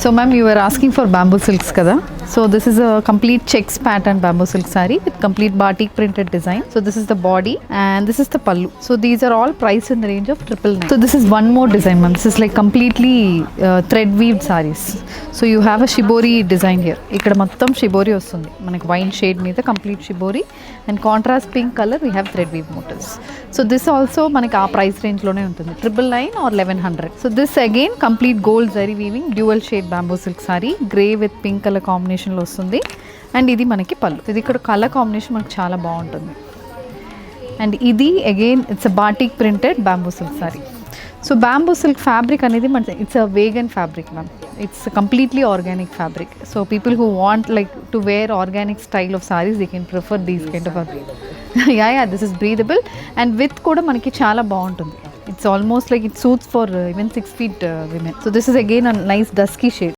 So ma'am, you were asking for bamboo silks kada. So this is a complete checks pattern bamboo silk saree with complete batik printed design. So this is the body and this is the pallu. So these are all priced in the range of 999. So this is one more design ma'am. This is like completely thread weaved sarees. So you have a shibori design here. ఇక్కడ మొత్తం shibori వస్తుంది మనకి wine shade మీద complete shibori and contrast pink color we have thread weave motifs. So this also మనకి ఆ price range లోనే ఉంటుంది 999 or 1100. So this again complete gold zari weaving dual shade bamboo silk saree grey with pink color combination లో వస్తుంది and ఇది మనకి పళ్ళు. ఇది ఇక్కడ కలర్ కాంబినేషన్ మనకి చాలా బాగుంటుంది అండ్ ఇది again it's a batik printed bamboo silk sari. So bamboo silk fabric అనేది మన it's a vegan fabric ma'am. It's completely organic fabric. So people who want like to wear organic style of saris they can prefer these kind of yeah this is breathable and with కూడా మనకి చాలా బాగుంటుంది. It's almost like it suits for even 6 feet women. So this is again a nice dusky shade.